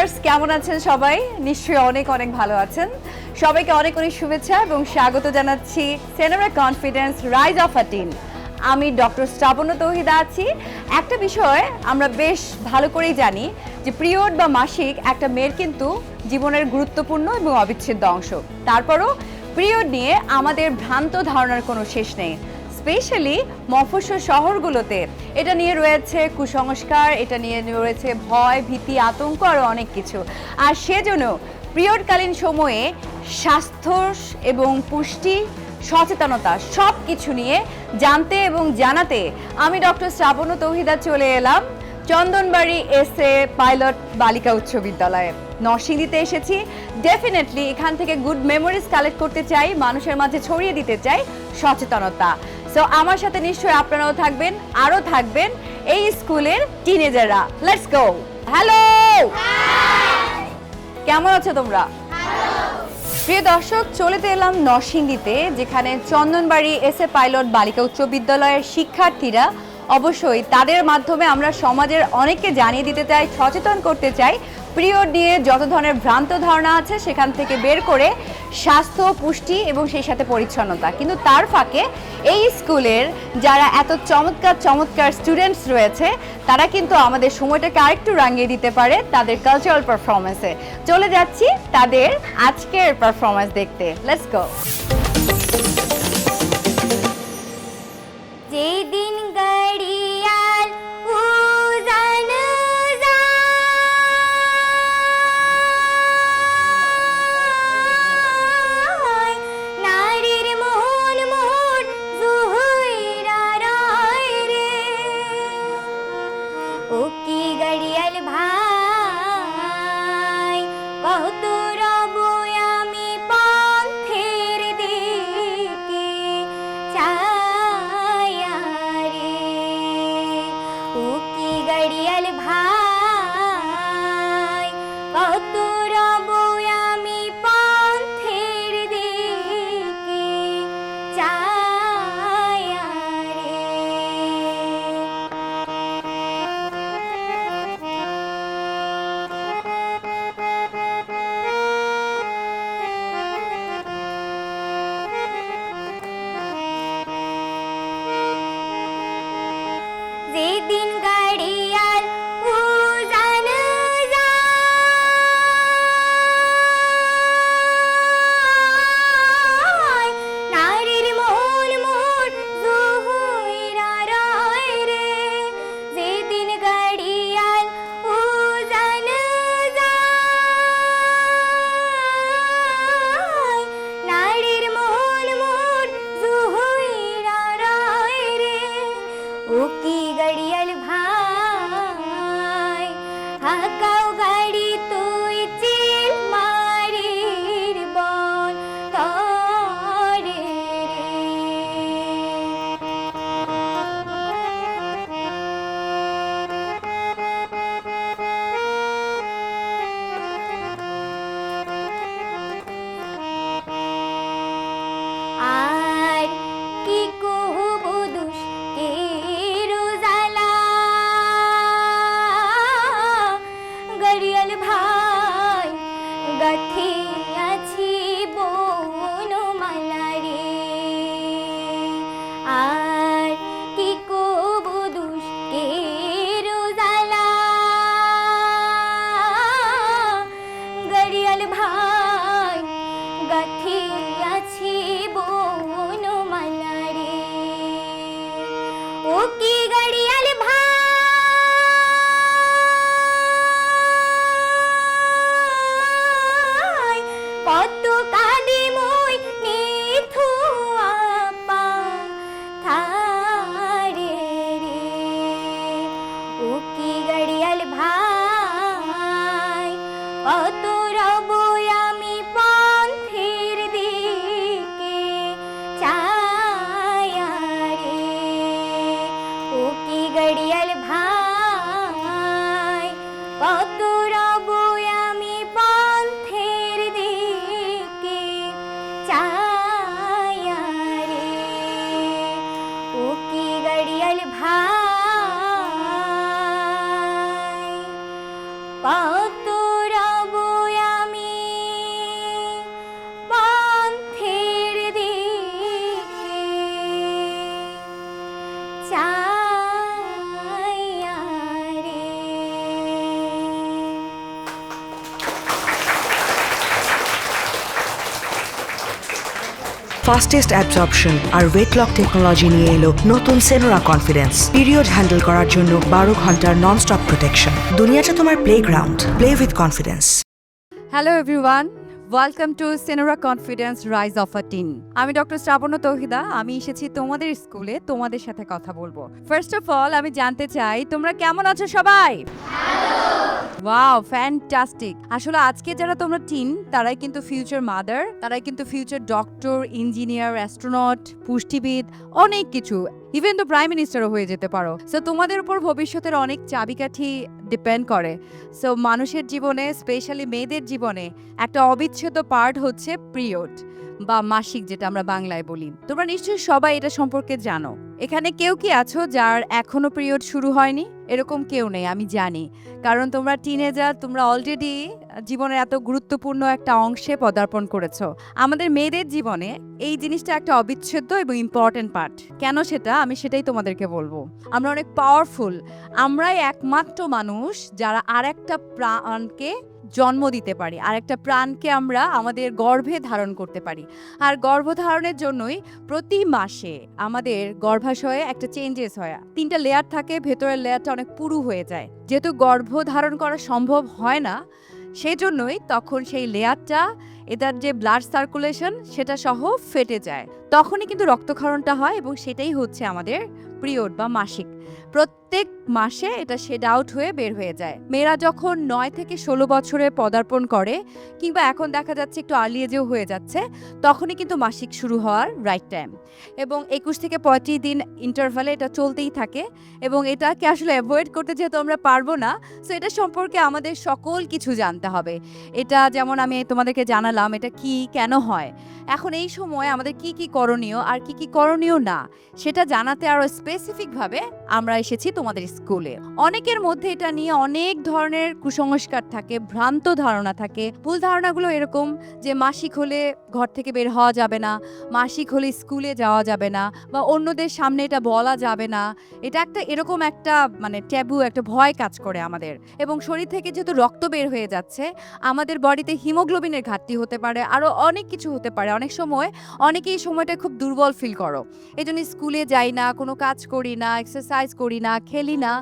Viewers কেমন আছেন সবাই? নিশ্চয়ই অনেক অনেক ভালো আছেন। সবাইকে অনেক অনেক শুভেচ্ছা এবং স্বাগত জানাচ্ছি সেনারা confidence rise of a tin. আমি ডক্টর শ্রাবণ তৌহিদা আছি। একটা বিষয় আমরা বেশ ভালো করেই জানি যে পিরিয়ড বা মাসিক একটা মেয়ের কিন্তু জীবনের গুরুত্বপূর্ণ এবং অবিচ্ছেদ্য অংশ। তারপরও পিরিয়ড নিয়ে আমাদের ভ্রান্ত ধারণার কোনো শেষ নেই। স্পেশালি মফস্বল শহরগুলোতে এটা নিয়ে রয়েছে কুসংস্কার, এটা নিয়ে রয়েছে ভয়, ভীতি, আতঙ্ক আরও অনেক কিছু। আর সেজন্য পিরিয়ডকালীন সময়ে স্বাস্থ্য এবং পুষ্টি সচেতনতা সব কিছু নিয়ে জানতে এবং জানাতে আমি ডক্টর শ্রাবণ তৌহিদা চলে এলাম চন্দনবাড়ি এসএ পাইলট বালিকা উচ্চ বিদ্যালয়ে। নরসিংদীতে এসেছি। ডেফিনেটলি এখান থেকে গুড মেমোরিজ কালেক্ট করতে চাই, মানুষের মাঝে ছড়িয়ে দিতে চাই সচেতনতা। সো আমার সাথে নিশ্চয়ই আপনারাও থাকবেন, আরও থাকবেন এই স্কুলের টিনেজাররা। Let's go. হ্যালো, কেমন আছো তোমরা? প্রিয় দর্শক, চলে এলাম নরসিংদীতে, যেখানে চন্দনবাড়ি এসএ পাইলট বালিকা উচ্চ বিদ্যালয়ের শিক্ষার্থীরা অবশ্যই তাদের মাধ্যমে আমরা সমাজের অনেককে জানিয়ে দিতে চাই, সচেতন করতে চাই পিরিয়ড নিয়ে যত ধরনের ভ্রান্ত ধারণা আছে সেখান থেকে বের করে স্বাস্থ্য, পুষ্টি এবং সেই সাথে পরিচ্ছন্নতা। কিন্তু তার ফাঁকে এই স্কুলের যারা এত চমৎকার চমৎকার স্টুডেন্টস রয়েছে তারা কিন্তু আমাদের সময়টাকে আরেকটু রাঙিয়ে দিতে পারে তাদের কালচারাল পারফরমেন্সে। চলে যাচ্ছি তাদের আজকের পারফরমেন্স দেখতে। Let's go. যেদিন ঘড়িয়াল উজান যায়, নারীর মন মোর জুহুইরা রয় রে, ও কি ঘড়িয়াল ভাই কত রব আমি পথের দিকে ছায়া রে, ও কি ঘড়িয়াল ভাই কত রব আমি পথের দিকে ছায়া রে। যেদিন ঘড়িয়াল উজান যায়, নারীর মন মোর জুহুইরা রয় রে, যেদিন ঘড়িয়াল উজান যায়, নারীর মন মোর জুহুইরা রয় রে, ও কি ঘড়িয়াল ভাই হাকাও গাড়ি তুই চিল মারির বল তরে রে। আর কি কহব দুষ্টের জ্বালা, ঘড়িয়াল ভাই গাথি আছি বনমালা রে, আর কি কহব দুষ্টের জ্বালা, ঘড়িয়াল ভাই গাথি আছি বনমালা রে, ও কি ঘড়িয়াল ভাই কত কাঁদি মই নিথুয়া পা থারে রে, ও কি ঘড়িয়াল ভাই কত রব আমি পথের দিকে ছায়া রে, ও কি ঘড়িয়াল ভাই কত রব আমি পথের দিকে ছায়া রে, ও কি ঘড়িয়াল ভাই কত ফাস্টেস্ট অ্যাবজর্পশন আর ওয়েট লক টেকনোলজি নিয়ে এলো নতুন সেনোরা কনফিডেন্স। পিরিয়ড হ্যান্ডেল করার জন্য 12 ঘন্টার নন স্টপ প্রোটেকশন। দুনিয়াটা তোমার playground, play with confidence. Hello everyone, welcome to Senora confidence rise of a tin. আমি ডক্টর শ্রাবণ তৌহিদা। আমি এসেছি তোমাদের স্কুলে তোমাদের সাথে কথা বলবো। ফার্স্ট অফ অল আমি জানতে চাই তোমরা কেমন আছো সবাই? Wow, fantastic. আসলে আজকে যারা তোমরা টিন তারাই কিন্তু ফিউচার মাদার, তারাই কিন্তু ফিউচার ডক্টর, ইঞ্জিনিয়ার, অ্যাস্ট্রোনট, পুষ্টিবিদ, অনেক কিছু, ইভেন তো প্রাইম মিনিস্টারও হয়ে যেতে পারো। সো তোমাদের উপর ভবিষ্যতের অনেক চাবিকাঠি ডিপেন্ড করে। সো মানুষের জীবনে, স্পেশালি মেয়েদের জীবনে একটা অবিচ্ছেদ্য পার্ট হচ্ছে পিরিয়ড বা মাসিক, যেটা আমরা বাংলায় বলি। তোমরা নিশ্চয়ই সবাই এটা সম্পর্কে জানো। এখানে কেউ কি আছো যার এখনো পিরিয়ড শুরু হয়নি? এরকম কেউ নেই, আমি জানি। কারণ তোমরা টিনেজার, তোমরা অলরেডি জীবনের এত গুরুত্বপূর্ণ একটা অংশে পদার্পণ করেছো। আমাদের মেয়েদের জীবনে এই জিনিসটা একটা অবিচ্ছেদ্য এবং ইম্পর্টেন্ট পার্ট। কেন সেটা আমি সেটাই তোমাদেরকে বলবো। আমরা অনেক পাওয়ারফুল। আমরাই একমাত্র মানুষ যারা আরেকটা প্রাণকে জন্ম দিতে পারি, আরেকটা প্রাণকে আমরা আমাদের গর্ভে ধারণ করতে পারি। আর গর্ভধারণের জন্যই প্রতি মাসে আমাদের গর্ভাশয়ে একটা চেঞ্জেস হয়। 3টা লেয়ার থাকে, ভেতরের লেয়ারটা অনেক পুরু হয়ে যায়। যেহেতু গর্ভধারণ করা সম্ভব হয় না, সেজন্যই তখন সেই লেয়ারটা, এটার যে ব্লাড সার্কুলেশন সেটা সহ ফেটে যায়। তখনই কিন্তু রক্তক্ষরণটা হয় এবং সেটাই হচ্ছে আমাদের পিরিয়ড বা মাসিক। প্রত্যেক মাসে এটা শেড আউট হয়ে বের হয়ে যায়। মেয়েরা যখন 9 থেকে 16 বছরে পদার্পণ করে, কিংবা এখন দেখা যাচ্ছে একটু আর্লি এজেও হয়ে যাচ্ছে, তখনই কিন্তু মাসিক শুরু হওয়ার রাইট টাইম। এবং 21 থেকে 35 দিন ইন্টারভালে এটা চলতেই থাকে। এবং এটাকে আসলে অ্যাভয়েড করতে যেহেতু আমরা পারবো না, সো এটা সম্পর্কে আমাদের সকল কিছু জানতে হবে। এটা যেমন আমি তোমাদেরকে জানালাম এটা কি, কেন হয়, এখন এই সময় আমাদের কি কি করণীয় আর কি কি করণীয় না, সেটা জানাতে আরো স্পেসিফিকভাবে আমরা এসেছি তোমাদের স্কুলে। অনেকের মধ্যে এটা নিয়ে অনেক ধরনের কুসংস্কার থাকে, ভ্রান্ত ধারণা থাকে। ভুল ধারণাগুলো এরকম যে মাসিক হলে ঘর থেকে বের হওয়া যাবে না, মাসিক হলে স্কুলে যাওয়া যাবে না, বা অন্যদের সামনে এটা বলা যাবে না। এটা একটা এরকম একটা মানে ট্যাবু, একটা ভয় কাজ করে আমাদের। এবং শরীর থেকে যেহেতু রক্ত বের হয়ে যাচ্ছে, আমাদের বডিতে হিমোগ্লোবিনের ঘাটতি হতে পারে, আরো অনেক কিছু হতে পারে। অনেক সময় অনেকেই এই সময়টা খুব দুর্বল ফিল করো, এই জন্য স্কুলে যাই না, কোনো কাজ করি না, এক্সারসাইজ করি না, খেলি না।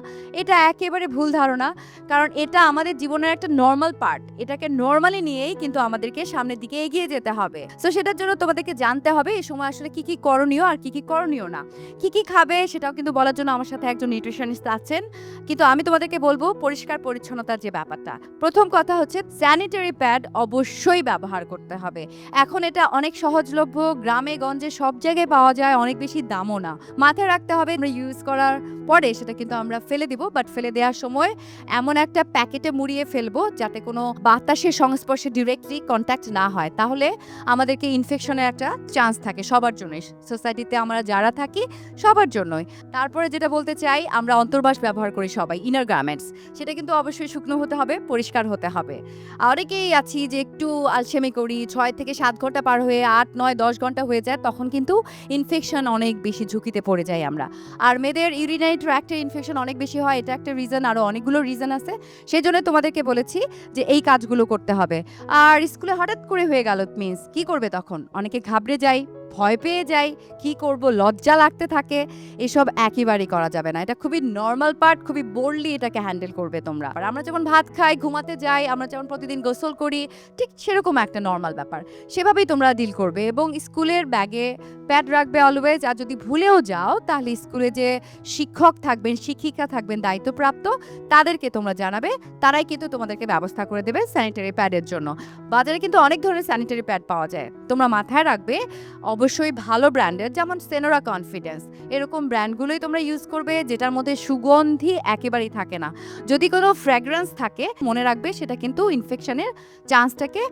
এটা একেবারে ভুল ধারণা। কারণ এটা আমাদের জীবনের একটা নর্মাল পার্ট। এটাকে নর্মালি নিয়েই কিন্তু আমাদেরকে সামনের দিকে এগিয়ে যেতে হবে। সো সেটার জন্য তোমাদেরকে জানতে হবে এই সময় আসলে কি কি করণীয় আর কি কি করণীয় না, কি কি খাবে সেটাও কিন্তু বলার জন্য আমার সাথে একজন নিউট্রিশনিস্ট আছেন। কিন্তু আমি তোমাদেরকে বলবো পরিষ্কার পরিচ্ছন্নতার যে ব্যাপারটা। প্রথম কথা হচ্ছে স্যানিটারি প্যাড অবশ্যই ব্যবহার করতে হবে। এখন এটা অনেক সহজলভ্য, গ্রামে গঞ্জে সব জায়গায় পাওয়া যায়, অনেক বেশি দামও না। মাথায় রাখতে হবে আমরা ইউজ করার পরে সেটা কিন্তু আমরা ফেলে দিব, বাট ফেলে দেওয়ার সময় এমন একটা প্যাকেটে মুড়িয়ে ফেলবো যাতে কোনো বাতাসের সংস্পর্শে ডিরেক্টলি কন্ট্যাক্ট না হয়। তাহলে আমাদেরকে ইনফেকশনের একটা চান্স থাকে সবার জন্যই, সোসাইটিতে আমরা যারা থাকি সবার জন্যই। তারপরে যেটা বলতে চাই, আমরা অন্তর্বাস ব্যবহার করি সবাই, ইনার গার্মেন্টস। সেটা কিন্তু অবশ্যই শুকনো হতে হবে, পরিষ্কার হতে হবে। অনেকেই আছি যে একটু আলসেমি করি, 6 থেকে 7 ঘন্টা পার হয়ে 8, 9, 10 ঘন্টা হয়ে যায়, তখন কিন্তু ইনফেকশন অনেক বেশি ঝুঁকিতে পড়ে যাই আমরা। আর মেয়েদের ইউরিনারি ট্র্যাক্টের ইনফেকশন অনেক বেশি হয়, এটা একটা রিজন, আরও অনেকগুলো রিজন আছে। সেই জন্য তোমাদেরকে বলেছি যে এই কাজগুলো করতে হবে। আর স্কুলে হঠাৎ করে হয়ে গেল মিন্স কি করবে তখন? অনেকে ঘাবড়ে যায়, ভয় পেয়ে যাই, কি করব, লজ্জা লাগতে থাকে। এসব একেবারেই করা যাবে না। এটা খুবই নর্মাল পার্ট, খুবই বোল্ডলি এটাকে হ্যান্ডেল করবে তোমরা। আর আমরা যেমন ভাত খাই, ঘুমাতে যাই, আমরা যেমন প্রতিদিন গোসল করি, ঠিক সেরকম একটা নর্মাল ব্যাপার, সেভাবেই তোমরা ডিল করবে। এবং স্কুলের ব্যাগে প্যাড রাখবে অলওয়েজ। আর যদি ভুলেও যাও তাহলে স্কুলে যে শিক্ষক থাকবেন, শিক্ষিকা থাকবেন দায়িত্বপ্রাপ্ত, তাদেরকে তোমরা জানাবে, তারাই কিন্তু তোমাদেরকে ব্যবস্থা করে দেবে স্যানিটারি প্যাডের জন্য। বাজারে কিন্তু অনেক ধরনের স্যানিটারি প্যাড পাওয়া যায়, তোমরা মাথায় রাখবে অবশ্যই ভালো ব্র্যান্ডের, যেমন সেনোরা কনফিডেন্স, এরকম ব্র্যান্ডগুলোই তোমরা ইউজ করবে যেটার মধ্যে সুগন্ধি একেবারেই থাকে না। যদি কোনো ফ্র্যাগ্রেন্স থাকে মনে রাখবে সেটা কিন্তু ইনফেকশনের চান্সটাকে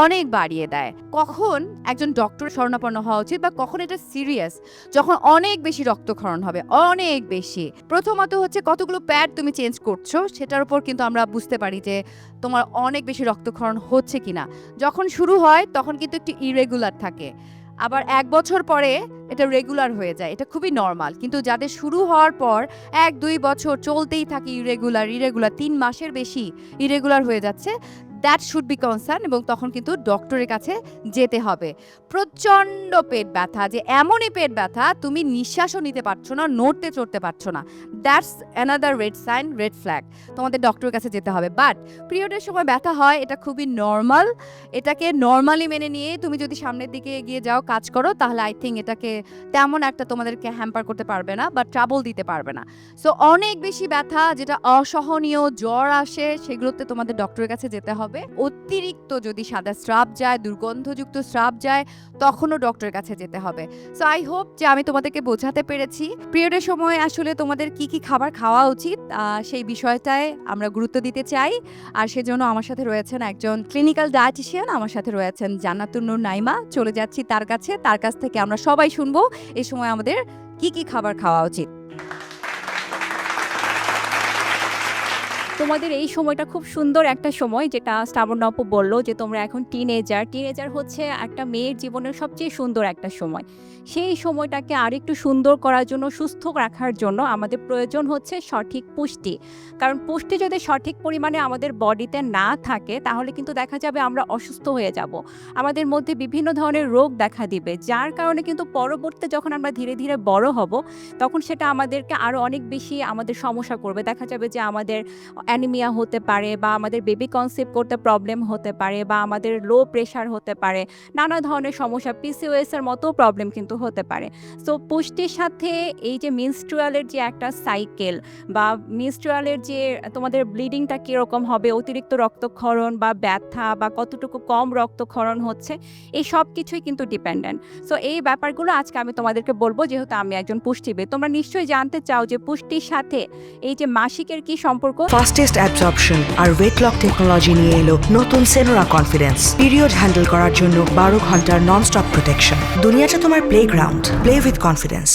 অনেক বাড়িয়ে দেয়। কখন একজন ডক্টর শরণাপন্ন হওয়া উচিত বা কখন এটা সিরিয়াস? যখন অনেক বেশি রক্তক্ষরণ হবে, অনেক বেশি। প্রথমত হচ্ছে কতগুলো প্যাড তুমি চেঞ্জ করছো সেটার উপর কিন্তু আমরা বুঝতে পারি যে তোমার অনেক বেশি রক্তক্ষরণ হচ্ছে কিনা। যখন শুরু হয় তখন কিন্তু একটু ইরেগুলার থাকে, আবার 1 বছর পরে এটা রেগুলার হয়ে যায়, এটা খুবই নর্মাল। কিন্তু যাদের শুরু হওয়ার পর 1-2 বছর চলতেই থাকে ইরেগুলার 3 মাসের বেশি ইরেগুলার হয়ে যাচ্ছে, দ্যাট শুড বি কনসার্ন, এবং তখন কিন্তু ডক্টরের কাছে যেতে হবে। প্রচণ্ড পেট ব্যথা, যে এমনই পেট ব্যথা তুমি নিঃশ্বাসও নিতে পারছো না, নড়তে চড়তে পারছো না, that's another red sign, red flag, তোমাদের ডক্টরের কাছে যেতে হবে। বাট পিরিয়ডের সময় ব্যথা হয়, এটা খুবই নর্মাল, এটাকে নর্মালি মেনে নিয়ে তুমি যদি সামনের দিকে এগিয়ে যাও, কাজ করো, তাহলে আই থিঙ্ক এটাকে তেমন একটা তোমাদেরকে হ্যাম্পার করতে পারবে না বা ট্রাবল দিতে পারবে না। সো অনেক বেশি ব্যথা যেটা অসহনীয়, জ্বর আসে, সেগুলোতে তোমাদের ডক্টরের কাছে যেতে হবে। অতিরিক্ত যদি সাদা স্রাব যায়, দুর্গন্ধযুক্ত স্রাব যায়, তখনও ডক্টরের কাছে যেতে হবে। সো আই হোপ যে আমি তোমাদেরকে বোঝাতে পেরেছি পিরিয়ডের সময় আসলে তোমাদের কি কি খাবার খাওয়া উচিত, সেই বিষয়টায় আমরা গুরুত্ব দিতে চাই। আর সেজন্য আমার সাথে রয়েছেন একজন ক্লিনিক্যাল ডায়েটিশিয়ান, আমার সাথে রয়েছেন জান্নাতুন নূর নাইমা। চলে যাচ্ছি তার কাছে, তার কাছ থেকে আমরা সবাই শুনবো এই সময় আমাদের কি কি খাবার খাওয়া উচিত। তোমাদের এই সময়টা খুব সুন্দর একটা সময়, যেটা শ্রাবণ আপু বললো যে তোমরা এখন টিনেজার হচ্ছে একটা মেয়ের জীবনের সবচেয়ে সুন্দর একটা সময়। সেই সময়টাকে আরেকটু সুন্দর করার জন্য, সুস্থ রাখার জন্য আমাদের প্রয়োজন হচ্ছে সঠিক পুষ্টি। কারণ পুষ্টি যদি সঠিক পরিমাণে আমাদের বডিতে না থাকে, তাহলে কিন্তু দেখা যাবে আমরা অসুস্থ হয়ে যাব, আমাদের মধ্যে বিভিন্ন ধরনের রোগ দেখা দিবে, যার কারণে কিন্তু পরবর্তীতে যখন আমরা ধীরে ধীরে বড় হব, তখন সেটা আমাদেরকে আরও অনেক বেশি আমাদের সমস্যা করবে। দেখা যাবে যে আমাদের অ্যানিমিয়া হতে পারে, বা আমাদের বেবি কনসিভ করতে প্রবলেম হতে পারে, বা আমাদের লো প্রেশার হতে পারে, নানা ধরনের সমস্যা, পিসিওএস এর মতো প্রবলেম কিন্তু হতে পারে। সো পুষ্টির সাথে এই যে মেনস্ট্রুয়ালের যে একটা সাইকেল, বা মেনস্ট্রুয়ালের যে তোমাদের ব্লিডিংটা কীরকম হবে, অতিরিক্ত রক্তক্ষরণ বা ব্যথা, বা কতটুকু কম রক্তক্ষরণ হচ্ছে, এই সব কিছুই কিন্তু ডিপেন্ডেন্ট। সো এই ব্যাপারগুলো আজকে আমি তোমাদেরকে বলবো, যেহেতু আমি একজন পুষ্টিবিদ। তোমরা নিশ্চয়ই জানতে চাও যে পুষ্টির সাথে এই যে মাসিকের কি সম্পর্ক। ফাস্টেস্ট অ্যাবজর্পশন আর ওয়েট লক টেকনোলজি নিয়ে এলো নতুন সেনোরা কনফিডেন্স। পিরিয়ড হ্যান্ডেল করার জন্য 12 ঘন্টার নন-স্টপ প্রোটেকশন। দুনিয়াটা তোমার প্লেগ্রাউন্ড, প্লে উইথ কনফিডেন্স।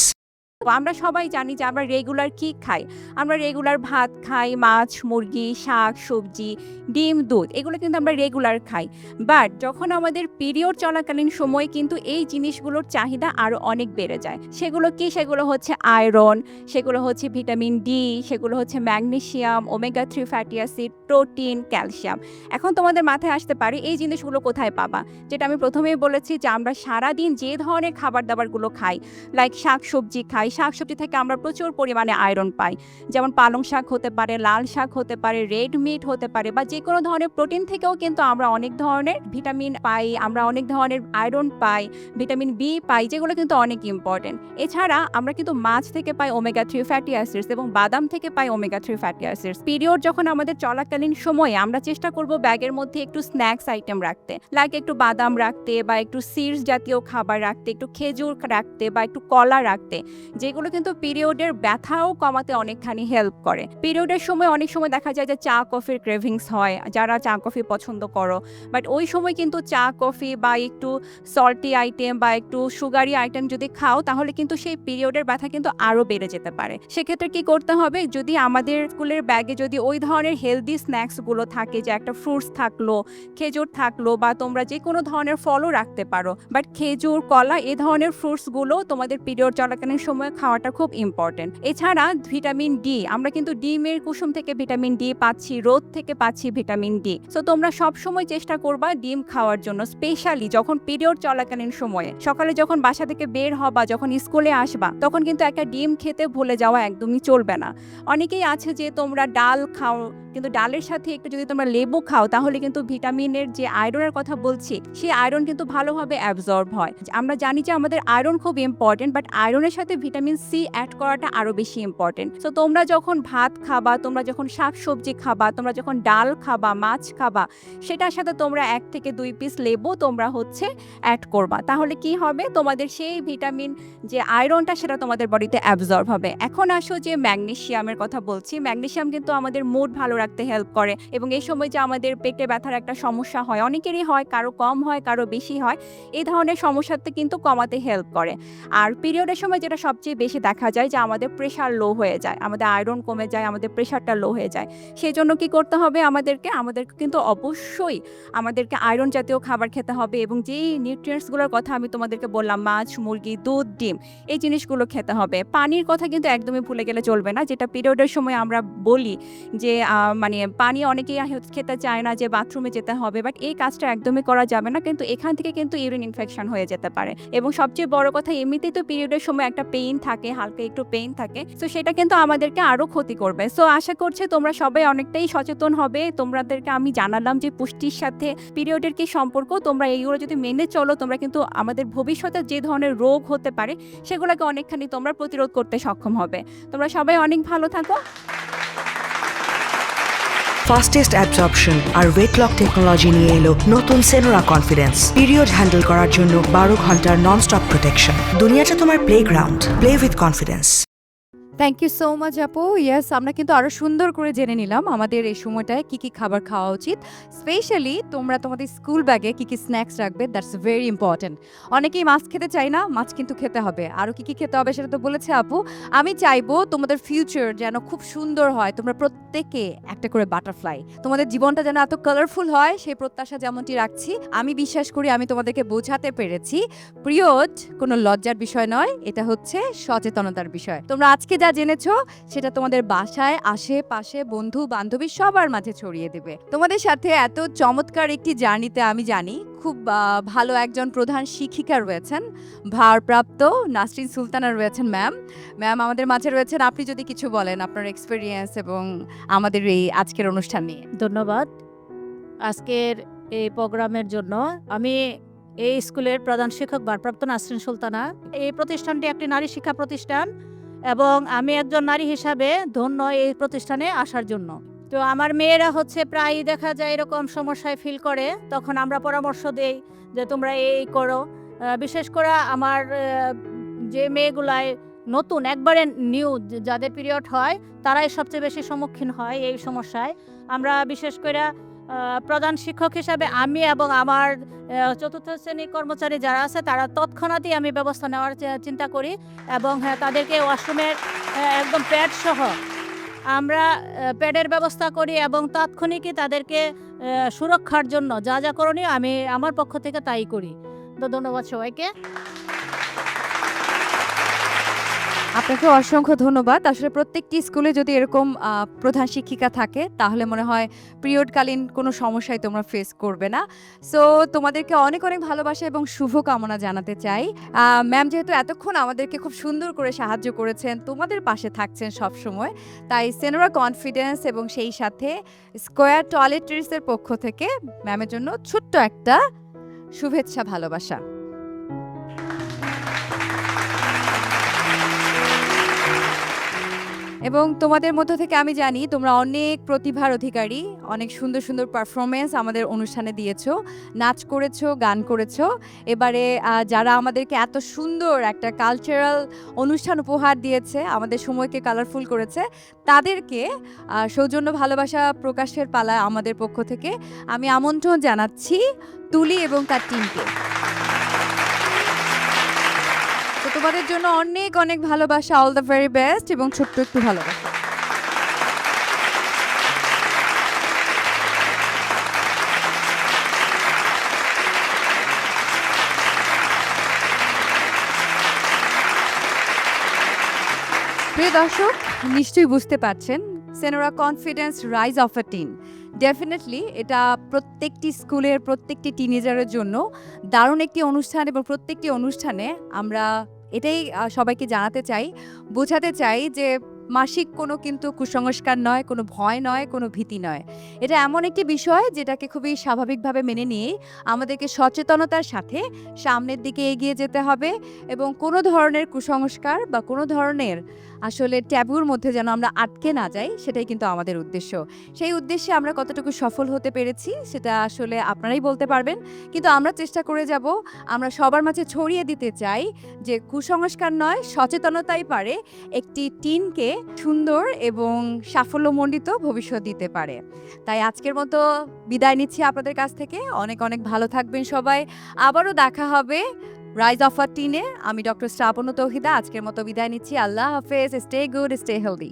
আমরা সবাই জানি যে আমরা রেগুলার কি খাই। আমরা রেগুলার ভাত খাই, মাছ, মুরগি, শাক, সবজি, ডিম, দুধ, এগুলো কিন্তু আমরা রেগুলার খাই। বাট যখন আমাদের পিরিয়ড চলাকালীন সময় কিন্তু এই জিনিসগুলোর চাহিদা আরও অনেক বেড়ে যায়। সেগুলো কি? সেগুলো হচ্ছে আয়রন, সেগুলো হচ্ছে ভিটামিন ডি, সেগুলো হচ্ছে magnesium, omega 3 fatty acid, protein, calcium. এখন তোমাদের মাথায় আসতে পারে এই জিনিসগুলো কোথায় পাবা? যেটা আমি প্রথমেই বলেছি যে আমরা সারাদিন যে ধরনের খাবার দাবারগুলো খাই, লাইক শাক সবজি খাই, শাকসবজি থেকে আমরা প্রচুর পরিমাণে আয়রন পাই। যেমন পালং শাক হতে পারে, লাল শাক হতে পারে, রেড মিট হতে পারে, বা যে কোনো ধরনের প্রোটিন থেকেও কিন্তু আমরা অনেক ধরনের ভিটামিন পাই, আমরা অনেক ধরনের আয়রন পাই, ভিটামিন বি পাই, যেগুলো কিন্তু অনেক ইম্পর্টেন্ট। এছাড়া আমরা কিন্তু মাছ থেকে পাই ওমেগা 3 ফ্যাটি অ্যাসিডস, এবং বাদাম থেকে পাই ওমেগা 3 ফ্যাটি অ্যাসিডস। পিরিয়ড যখন আমাদের চলাকালীন সময়ে আমরা চেষ্টা করব ব্যাগের মধ্যে একটু স্ন্যাক্স আইটেম রাখতে, লাইক একটু বাদাম রাখতে, বা একটু সিডস জাতীয় খাবার রাখতে, একটু খেজুর রাখতে, বা একটু কলা রাখতে, যেগুলো কিন্তু পিরিয়ডের ব্যথাও কমাতে অনেকখানি হেল্প করে। পিরিয়ডের সময় অনেক সময় দেখা যায় যে চা কফির ক্রেভিংস হয়, যারা চা কফি পছন্দ করো, বাট ওই সময় কিন্তু চা কফি বা একটু সল্টি আইটেম বা একটু সুগারি আইটেম যদি খাও, তাহলে কিন্তু সেই পিরিয়ডের ব্যথা কিন্তু আরও বেড়ে যেতে পারে। সেক্ষেত্রে কি করতে হবে? যদি আমাদের স্কুলের ব্যাগে যদি ওই ধরনের হেলদি স্ন্যাক্সগুলো থাকে, যে একটা ফ্রুটস থাকলো, খেজুর থাকলো, বা তোমরা যে কোনো ধরনের ফলও রাখতে পারো, বাট খেজুর, কলা, এই ধরনের ফ্রুটসগুলো তোমাদের পিরিয়ড চলাকালীন সময় খাওয়াটা খুব ইম্পর্টেন্ট। এছাড়া ভিটামিন ডি, আমরা কিন্তু ডিমের কুসুম থেকে ভিটামিন ডি পাচ্ছি, রোদ থেকে পাচ্ছি ভিটামিন ডি। সো তোমরা সব সময় চেষ্টা করবা ডিম খাওয়ার জন্য, স্পেশালি যখন পিরিয়ড চলাকালীন সময়ে। সকালে যখন বাসা থেকে বের হবা, যখন স্কুলে আসবা, তখন কিন্তু একটা ডিম খেতে ভুলে যাওয়া একদমই চলবে না। অনেকেই আছে যে তোমরা ডাল খাও, কিন্তু ডালের সাথে একটু যদি তোমরা লেবু খাও, তাহলে কিন্তু ভিটামিনের যে আয়রনের কথা বলছি, সেই আয়রন কিন্তু ভালোভাবে অ্যাবজর্ব হয়। আমরা জানি যে আমাদের আয়রন খুব ইম্পর্টেন্ট, বাট আয়রনের সাথে ভিটামিন সি অ্যাড করাটা আরও বেশি ইম্পর্টেন্ট। সো তোমরা যখন ভাত খাবা, তোমরা যখন শাক সবজি খাবা, তোমরা যখন ডাল খাবা, মাছ খাবা, সেটার সাথে তোমরা 1 থেকে 2 পিস লেবু তোমরা হচ্ছে অ্যাড করবা। তাহলে কি হবে? তোমাদের সেই ভিটামিন যে আয়রনটা, সেটা তোমাদের বডিতে অ্যাবজর্ব হবে। এখন আসো যে ম্যাগনেসিয়ামের কথা বলছি। ম্যাগনেসিয়াম কিন্তু আমাদের মুড ভালো রাখতে হেল্প করে, এবং এই সময় যে আমাদের পেটে ব্যথার একটা সমস্যা হয়, অনেকেরই হয়, কারো কম হয়, কারো বেশি হয়, এই ধরনের সমস্যাতে কিন্তু কমাতে হেল্প করে। আর পিরিয়ডের সময় যেটা সবচেয়ে বেশি দেখা যায় যে আমাদের প্রেশার লো হয়ে যায়, আমাদের আয়রন কমে যায়, আমাদের প্রেশারটা লো হয়ে যায়। সেই জন্য কি করতে হবে? আমাদেরকে কিন্তু অবশ্যই আমাদেরকে আয়রন জাতীয় খাবার খেতে হবে, এবং যেই নিউট্রিয়েন্টসগুলোর কথা আমি তোমাদেরকে বললাম, মাছ, মুরগি, দুধ, ডিম, এই জিনিসগুলো খেতে হবে। পানির কথা কিন্তু একদমই ভুলে গেলে চলবে না, যেটা পিরিয়ডের সময় আমরা বলি যে মানে পানি অনেকেই খেতে চায় না যে বাথরুমে যেতে হবে, বাট এই কাজটা একদমই করা যাবে না, কিন্তু এখান থেকে কিন্তু ইউরিন ইনফেকশন হয়ে যেতে পারে। এবং সবচেয়ে বড় কথা, এমনিতেই তো পিরিয়ডের সময় একটা পেইন থাকে, হালকা একটু পেইন থাকে, তো সেটা কিন্তু আমাদেরকে আরো ক্ষতি করবে। সো আশা করছি তোমরা সবাই অনেকটাই সচেতন হবে। তোমাদেরকে আমি জানালাম যে পুষ্টির সাথে পিরিয়ডের কি সম্পর্ক, তোমরা এইগুলো যদি মেনে চলো, তোমরা কিন্তু আমাদের ভবিষ্যতে যে ধরনের রোগ হতে পারে সেগুলোকে অনেকখানি তোমরা প্রতিরোধ করতে সক্ষম হবে। তোমরা সবাই অনেক ভালো থাকো। ফাস্টেস্ট অ্যাবজর্পশন আর ওয়েট লক টেকনোলজি নিয়ে এলো নতুন সেনোরা কনফিডেন্স। পিরিয়ড হ্যান্ডেল করার জন্য 12 ঘন্টার নন স্টপ প্রোটেকশন। দুনিয়াটা তোমার playground, play with confidence. Thank you so much আপু। ইয়েস, আমরা কিন্তু আরও সুন্দর করে জেনে নিলাম আমাদের এই সময়টায় কী কী খাবার খাওয়া উচিত। স্পেশালি তোমরা তোমাদের স্কুল ব্যাগে কী কী স্ন্যাক্স রাখবে, দ্যাটস ভেরি ইম্পর্ট্যান্ট। অনেকেই মাছ খেতে চায় না, মাছ কিন্তু খেতে হবে। আরও কী কী খেতে হবে সেটা তো বলেছে আপু। আমি চাইবো তোমাদের ফিউচার যেন খুব সুন্দর হয়, তোমরা প্রত্যেকে একটা করে বাটারফ্লাই, তোমাদের জীবনটা যেন এত কালারফুল হয় সেই প্রত্যাশা যেমনটি রাখছি। আমি বিশ্বাস করি আমি তোমাদেরকে বোঝাতে পেরেছি পিরিয়ড কোনো লজ্জার বিষয় নয়, এটা হচ্ছে সচেতনতার বিষয়। তোমরা আজকে যা জেনেছো সেটা তোমাদের বাসায়, আশেপাশে, বন্ধু বান্ধবী সবার মাঝে ছড়িয়ে দেবে। তোমাদের সাথে এত চমৎকার একটি জার্নিতে আমি জানি খুব ভালো একজন প্রধান শিক্ষিকা রয়েছেন, ভারপ্রাপ্ত নাসরিন সুলতানা রয়েছেন ম্যাম। ম্যাম আমাদের মাঝে রয়েছেন, আপনি যদি কিছু বলেন আপনার এক্সপেরিয়েন্স এবং আমাদের এই আজকের অনুষ্ঠান নিয়ে। ধন্যবাদ আজকের এই প্রোগ্রামের জন্য। আমি এই স্কুলের প্রধান শিক্ষক ভারপ্রাপ্ত নাসরিন সুলতানা। এই প্রতিষ্ঠানটি একটি নারী শিক্ষা প্রতিষ্ঠান এবং আমি একজন নারী হিসাবে ধন্য এই প্রতিষ্ঠানে আসার জন্য। তো আমার মেয়েরা প্রায়ই দেখা যায় এরকম সমস্যায় ফিল করে, তখন আমরা পরামর্শ দেই যে তোমরা এই করো। বিশেষ করে আমার যে মেয়েগুলায় নতুন একবারে নিউ যাদের পিরিয়ড হয় তারাই সবচেয়ে বেশি সম্মুখীন হয় এই সমস্যায়। আমরা বিশেষ করে প্রধান শিক্ষক হিসাবে আমি এবং আমার চতুর্থ শ্রেণীর কর্মচারী যারা আছে তারা তৎক্ষণাৎই আমি ব্যবস্থা নেওয়ার চিন্তা করি এবং তাদেরকে ওয়াশরুমের একদম প্যাড সহ আমরা প্যাডের ব্যবস্থা করি এবং তাৎক্ষণিকই তাদেরকে সুরক্ষার জন্য যা যা করণীয় আমি আমার পক্ষ থেকে তাই করি। তো ধন্যবাদ সবাইকে। আপনাকে অসংখ্য ধন্যবাদ। আসলে প্রত্যেকটি স্কুলে যদি এরকম প্রধান শিক্ষিকা থাকে তাহলে মনে হয় পিরিয়ডকালীন কোনো সমস্যায় তোমরা ফেস করবে না। সো তোমাদেরকে অনেক অনেক ভালোবাসা এবং শুভকামনা জানাতে চাই। ম্যাম যেহেতু এতক্ষণ আমাদেরকে খুব সুন্দর করে সাহায্য করেছেন, তোমাদের পাশে থাকছেন সব সময়, তাই সেনোরা কনফিডেন্স এবং সেই সাথে স্কোয়ার টয়লেটরিজের পক্ষ থেকে ম্যামের জন্য ছোট্ট একটা শুভেচ্ছা, ভালোবাসা। এবং তোমাদের মধ্য থেকে আমি জানি তোমরা অনেক প্রতিভার অধিকারী, অনেক সুন্দর সুন্দর পারফরমেন্স আমাদের অনুষ্ঠানে দিয়েছো, নাচ করেছো, গান করেছো। এবারে যারা আমাদেরকে এত সুন্দর একটা কালচারাল অনুষ্ঠান উপহার দিয়েছে, আমাদের সময়কে কালারফুল করেছে, তাদেরকে সৌজন্য ভালোবাসা প্রকাশের পালা আমাদের পক্ষ থেকে আমি আমন্ত্রণ জানাচ্ছি তুলি এবং তার টিমকে। তো তোমাদের জন্য অনেক অনেক ভালোবাসা, অল দ্য ভেরি বেস্ট এবং ছোট্ট একটু ভালোবাসা। প্রিয় দর্শক, নিশ্চয়ই বুঝতে পারছেন Senora confidence rise of a tin definitely এটা প্রত্যেকটি স্কুলের প্রত্যেকটি টিনেজারের জন্য দারুণ একটি অনুষ্ঠান এবং প্রত্যেকটি অনুষ্ঠানে আমরা এটাই সবাইকে জানাতে চাই, বোঝাতে চাই যে মাসিক কোনো কিন্তু কুসংস্কার নয়, কোনো ভয় নয়, কোনো ভীতি নয়। এটা এমন একটি বিষয় যেটাকে খুবই স্বাভাবিকভাবে মেনে নিয়ে আমাদেরকে সচেতনতার সাথে সামনের দিকে এগিয়ে যেতে হবে এবং কোনো ধরনের কুসংস্কার বা কোনো ধরনের আসলে ট্যাবুর মধ্যে যেন আমরা আটকে না যাই, সেটাই কিন্তু আমাদের উদ্দেশ্য। সেই উদ্দেশ্যে আমরা কতটুকু সফল হতে পেরেছি সেটা আসলে আপনারাই বলতে পারবেন, কিন্তু আমরা চেষ্টা করে যাব, আমরা সবার মাঝে ছড়িয়ে দিতে চাই যে কুসংস্কার নয়, সচেতনতাই পারে একটি টিনকে সুন্দর এবং সাফল্যমণ্ডিত ভবিষ্যৎ দিতে পারে। তাই আজকের মতো বিদায় নিচ্ছি আপনাদের কাছ থেকে। অনেক অনেক ভালো থাকবেন সবাই, আবারও দেখা হবে রাইজ অফ আ টিনে। আমি ডক্টর শ্রাবণ তৌহিদা আজকের মতো বিদায় নিচ্ছি। আল্লাহ হাফেজ, স্টে গুড, স্টে হেলদি।